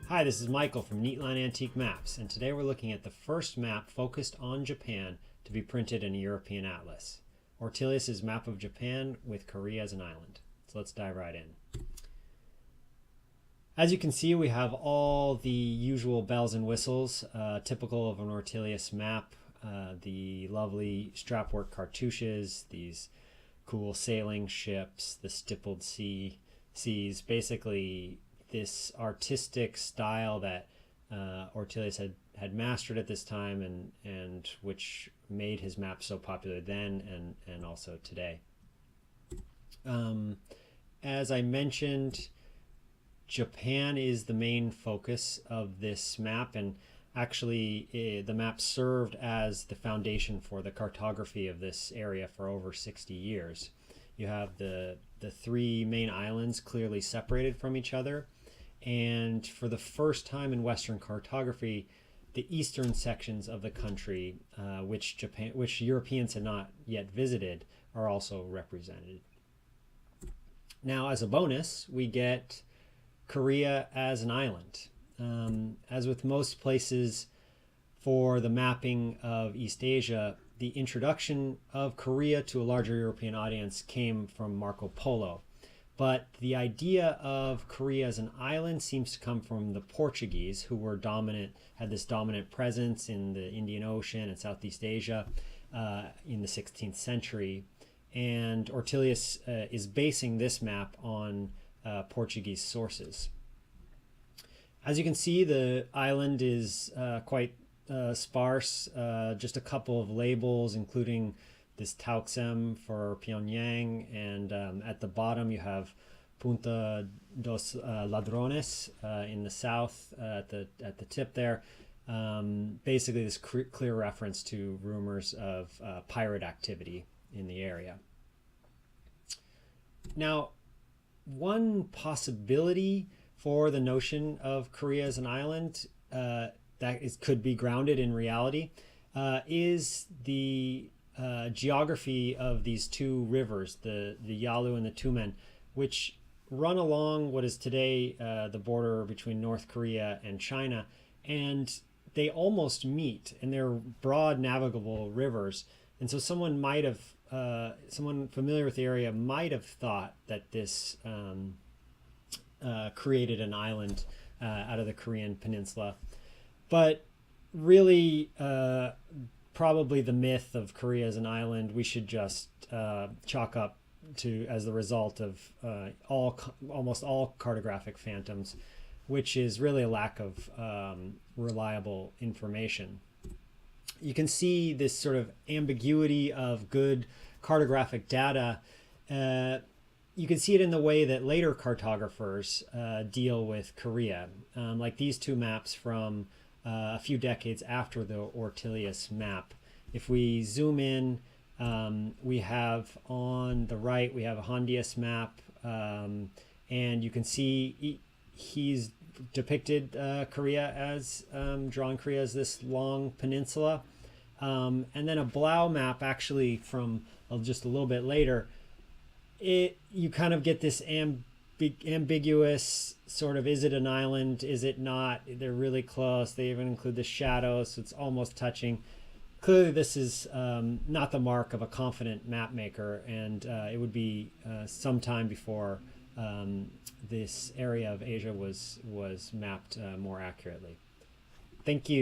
Hi, this is Michael from Neatline Antique Maps, and today we're looking at the first map focused on Japan to be printed in a European atlas. Ortelius' map of Japan with Korea as an island. So let's dive right in. As you can see, we have all the usual bells and whistles, typical of an Ortelius map. The lovely strapwork cartouches, these cool sailing ships, the stippled seas, basically this artistic style that Ortelius had mastered at this time and which made his map so popular then and also today. As I mentioned, Japan is the main focus of this map, and actually the map served as the foundation for the cartography of this area for over 60 years. You have the three main islands clearly separated from each other, and for the first time in Western cartography, the eastern sections of the country, which Europeans had not yet visited, are also represented. Now, as a bonus, we get Korea as an island. As with most places for the mapping of East Asia, the introduction of Korea to a larger European audience came from Marco Polo. But the idea of Korea as an island seems to come from the Portuguese, who were had this dominant presence in the Indian Ocean and Southeast Asia in the 16th century. And Ortelius is basing this map on Portuguese sources. As you can see, the island is quite sparse, just a couple of labels, including this Tauxem for Pyongyang, and at the bottom you have Punta dos Ladrones in the south at the tip there. Basically this clear reference to rumors of pirate activity in the area. Now, one possibility for the notion of Korea as an island could be grounded in reality is the geography of these two rivers, the Yalu and the Tumen, which run along what is today the border between North Korea and China, and they almost meet, and they're broad navigable rivers. And so someone familiar with the area might have thought that this created an island out of the Korean peninsula, but really probably the myth of Korea as an island we should just chalk up to as the result of almost all cartographic phantoms, which is really a lack of reliable information. You can see this sort of ambiguity of good cartographic data. You can see it in the way that later cartographers deal with Korea, like these two maps from a few decades after the Ortelius map. If we zoom in, we have on the right, we have a Hondius map, and you can see he's depicted Korea as, drawing Korea as this long peninsula. And then a Blau map, actually from just a little bit later, you kind of get this ambiguous sort of, is it an island, is it not? They're really close. They even include the shadows, so it's almost touching. Clearly this is not the mark of a confident map maker, and it would be some time before this area of Asia was mapped more accurately. Thank you.